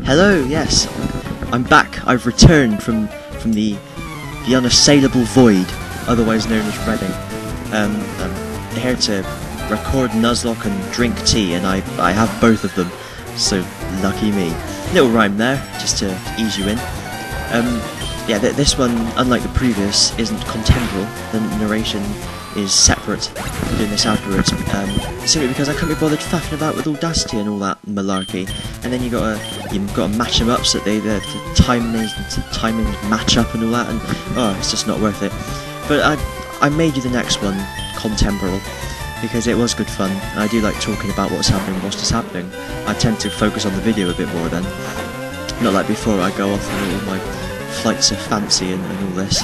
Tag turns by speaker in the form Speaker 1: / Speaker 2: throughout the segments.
Speaker 1: Hello, yes, I'm back. I've returned from the unassailable void, otherwise known as Reading. I'm here to record Nuzlocke and drink tea, and I have both of them, so lucky me. Little rhyme there, just to ease you in. Yeah, this one, unlike the previous, isn't contemporary. The narration is separate. I'm doing this afterwards, simply because I couldn't be bothered faffing about with Audacity and all that malarkey. And then you've got to match them up so that the timings match up and all that, and oh, it's just not worth it. But I made you the next one contemporary because it was good fun. I do like talking about what's happening whilst it's happening. I tend to focus on the video a bit more then, not like before. I go off on all my flights of fancy and all this.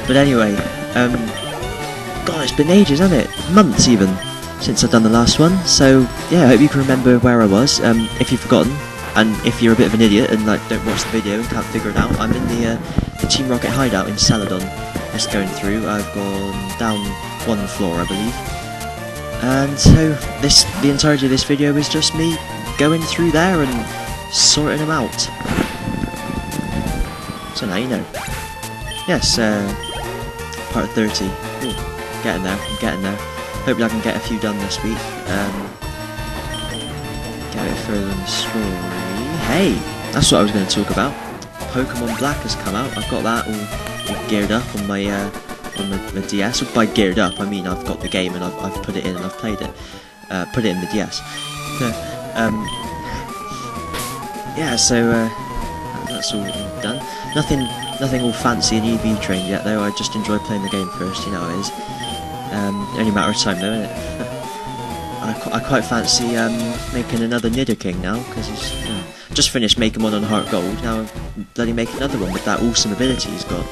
Speaker 1: But anyway, God, it's been ages, hasn't it? Months even, since I've done the last one. So yeah, I hope you can remember where I was. If you've forgotten, and if you're a bit of an idiot and like don't watch the video and can't figure it out, I'm in the Team Rocket hideout in Celadon. Just going through. I've gone down one floor, I believe. And so the entirety of this video is just me going through there and sorting them out. So now you know. Yes, part 30. Ooh, getting there, I'm getting there. Hopefully I can get a few done this week. Get a bit further in the story. Hey, that's what I was going to talk about. Pokémon Black has come out. I've got that all geared up on my DS. By geared up, I mean I've got the game and I've put it in and I've played it. Put it in the DS. Yeah, so that's all done. Nothing all fancy and EV trained yet though. I just enjoy playing the game first, you know how it is. Only a matter of time though, isn't it? I quite fancy making another Nidoking now, because he's just finished making one on Heart Gold. Now I'm bloody making another one with that awesome ability he's got.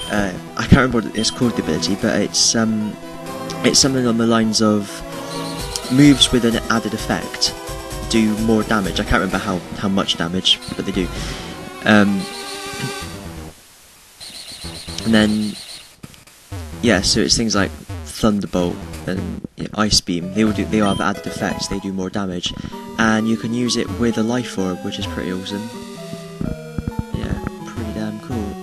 Speaker 1: I can't remember what it's called, the ability, but it's something on the lines of moves with an added effect do more damage. I can't remember how much damage, but they do. And then, yeah, so it's things like Thunderbolt and Ice Beam. They all have added effects. They do more damage, and you can use it with a Life Orb, which is pretty awesome. Yeah, pretty damn cool.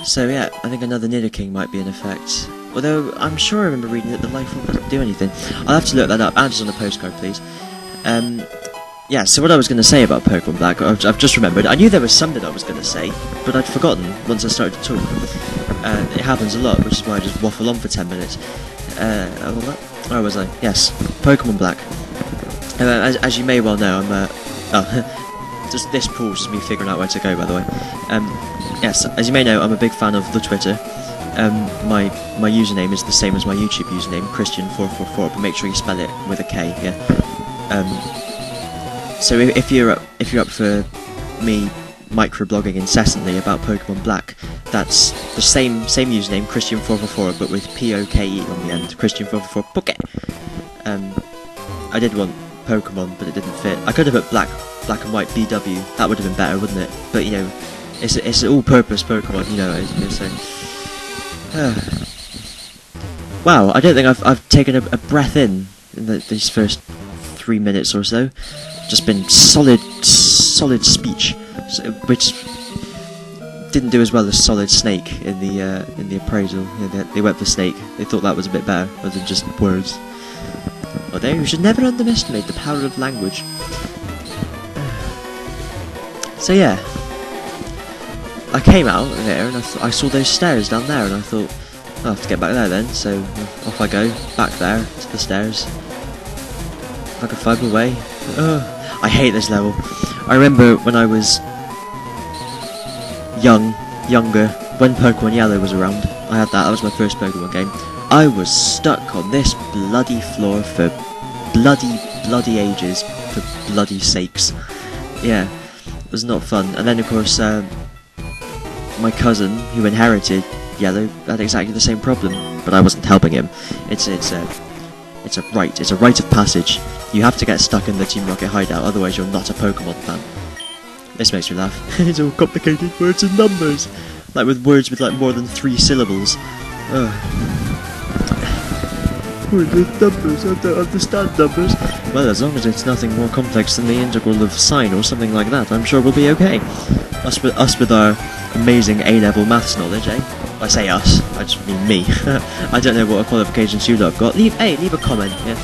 Speaker 1: So yeah, I think another Nidoking might be in effect. Although I'm sure I remember reading that the Life Orb doesn't do anything. I'll have to look that up. Answers on the postcard, please. Yeah, so what I was going to say about Pokémon Black, I've just remembered. I knew there was something I was going to say, but I'd forgotten once I started to talk. It happens a lot, which is why I just waffle on for 10 minutes. Where was I? Yes, Pokémon Black. As you may well know, I'm just this pause is me figuring out where to go, by the way. Yes, as you may know, I'm a big fan of the Twitter. My username is the same as my YouTube username, Christian444, but make sure you spell it with a K. Yeah. So if you're up for me microblogging incessantly about Pokemon Black, that's the same username, Christian444, but with P-O-K-E on the end, Christian444 Poke. I did want Pokemon, but it didn't fit. I could have put Black and White BW, that would have been better, wouldn't it? But you know, it's an all-purpose Pokemon, you know. So, wow, I don't think I've taken a breath in these first 3 minutes or so. Just been solid speech, which didn't do as well as Solid Snake in the appraisal. They went for Snake. They thought that was a bit better other than just words. Although you should never underestimate the power of language. So yeah, I came out there and I saw those stairs down there, and I thought I'll have to get back there then. So off I go back there to the stairs. If I could find my way. I hate this level. I remember when I was younger, when Pokemon Yellow was around, I had that was my first Pokemon game. I was stuck on this bloody floor for bloody ages, for bloody sakes. Yeah, it was not fun. And then of course, my cousin, who inherited Yellow, had exactly the same problem, but I wasn't helping him. It's a rite of passage. You have to get stuck in the Team Rocket hideout, otherwise you're not a Pokemon fan. This makes me laugh. It's all complicated words and numbers. Like with words with like more than 3 syllables. word with numbers, I don't understand numbers. Well, as long as it's nothing more complex than the integral of sine or something like that, I'm sure we'll be okay. Us with our amazing A-level maths knowledge, eh? I say us, I just mean me. I don't know what qualifications you lot have got. Leave a comment, yeah.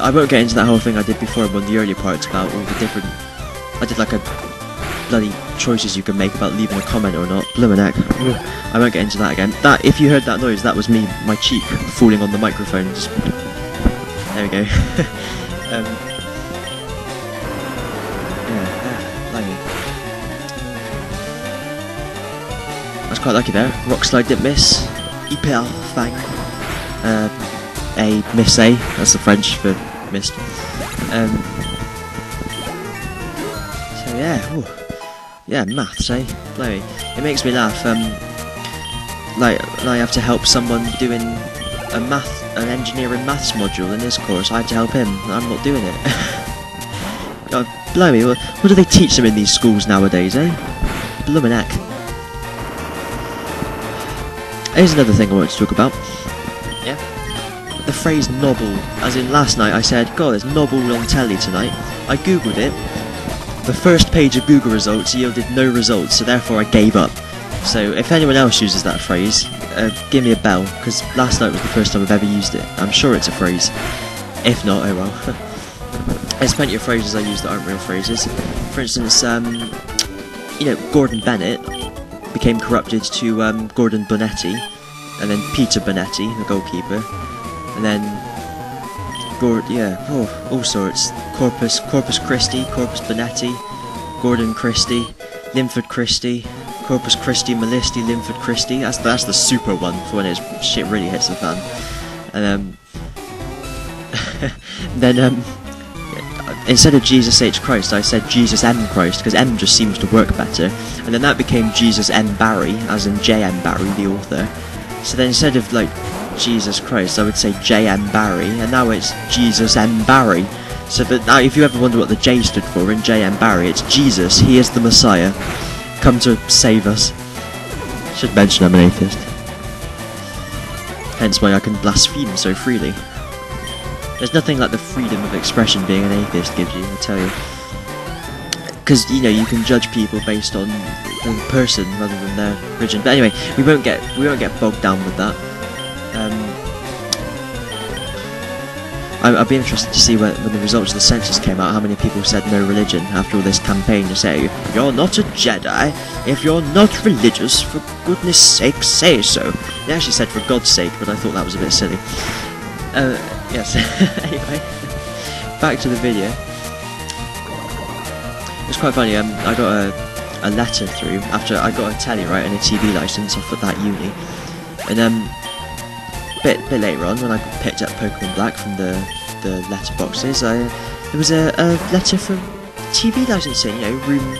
Speaker 1: I won't get into that whole thing I did before on the earlier parts about all the different... I did like a bloody choices you can make about leaving a comment or not. Bloomin' heck. I won't get into that again. That, if you heard that noise, that was me, my cheek falling on the microphone. Just... There we go. I was quite lucky there. Rock slide didn't miss. Hyper fang. A miss A. That's the French for missed. So yeah. Ooh. Yeah, maths, eh? Blimey. It makes me laugh. Like I have to help someone doing an engineering maths module in this course. I had to help him. I'm not doing it. God, blimey. What do they teach them in these schools nowadays, eh? Bloomin' heck. Here's another thing I wanted to talk about. Yeah? The phrase nobble. As in last night I said, God, there's nobble on telly tonight. I googled it. The first page of Google results yielded no results, so therefore I gave up. So if anyone else uses that phrase, give me a bell, because last night was the first time I've ever used it. I'm sure it's a phrase. If not, oh well. There's plenty of phrases I use that aren't real phrases. For instance, you know, Gordon Bennett became corrupted to Gordon Bonetti, and then Peter Bonetti, the goalkeeper, and then all sorts. Corpus Christi, Corpus Bonetti, Gordon Christie, Linford Christie, Corpus Christi Malisti, Linford Christie. That's the super one for when his shit really hits the fan. And then instead of Jesus H Christ, I said Jesus M Christ, because M just seems to work better. And then that became Jesus M Barry, as in J M Barry, the author. So then instead of like Jesus Christ, I would say J M Barry, and now it's Jesus M Barry. So that now, if you ever wonder what the J stood for in J M Barry, it's Jesus. He is the Messiah, come to save us. Should mention I'm an atheist. Hence why I can blaspheme so freely. There's nothing like the freedom of expression being an atheist gives you, I tell you. Because, you know, you can judge people based on the person rather than their religion. But anyway, we won't get bogged down with that. I'd be interested to see when the results of the census came out, how many people said no religion after all this campaign to say, you're not a Jedi, if you're not religious, for goodness sake, say so. They actually said for God's sake, but I thought that was a bit silly. Yes, anyway, back to the video. It's quite funny, I got a letter through, after I got a telly, right, and a TV licence off at that uni, and a bit later on, when I picked up Pokémon Black from the letterboxes, there was a letter from TV licensing, you know, room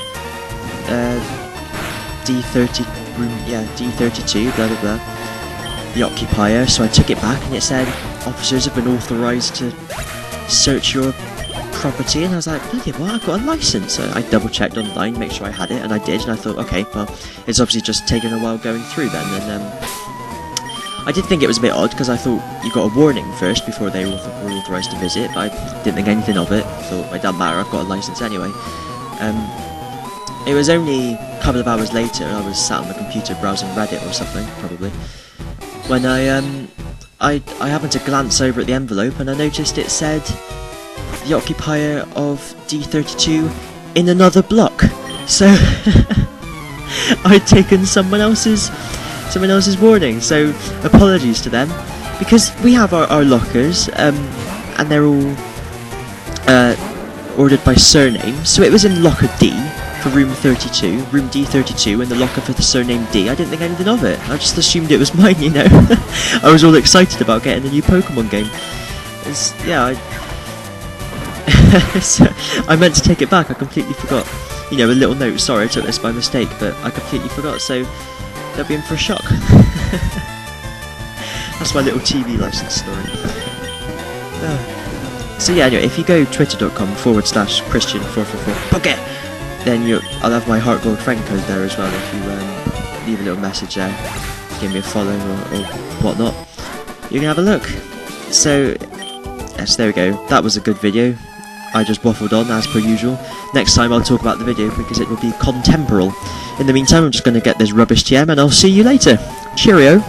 Speaker 1: D32, blah blah blah, the occupier. So I took it back, and it said officers have been authorised to search your property, and I was like, bloody what, I've got a licence. So I double checked online, make sure I had it, and I did, and I thought, okay, well, it's obviously just taken a while going through then, and I did think it was a bit odd, because I thought you got a warning first before they were authorised to visit, but I didn't think anything of it. I thought, it doesn't matter, I've got a licence anyway. It was only a couple of hours later, I was sat on the computer browsing Reddit or something, probably, when I happened to glance over at the envelope, and I noticed it said, the occupier of D32 in another block. So, I'd taken someone else's warning, so apologies to them, because we have our lockers, and they're all ordered by surname, so it was in locker D for room 32, room D32, and the locker for the surname D. I didn't think anything of it, I just assumed it was mine, you know. I was all excited about getting a new Pokemon game. So I meant to take it back, I completely forgot. You know, a little note, sorry I took this by mistake, but I completely forgot, so they'll be in for a shock. That's my little TV license story. So yeah, anyway, if you go twitter.com/Christian444Poké, then I'll have my Heart Gold friend code there as well if you leave a little message there. give me a follow or whatnot, you can have a look. So, yes, there we go. That was a good video. I just waffled on as per usual. Next time I'll talk about the video because it will be contemporary. In the meantime, I'm just going to get this rubbish TM and I'll see you later. Cheerio.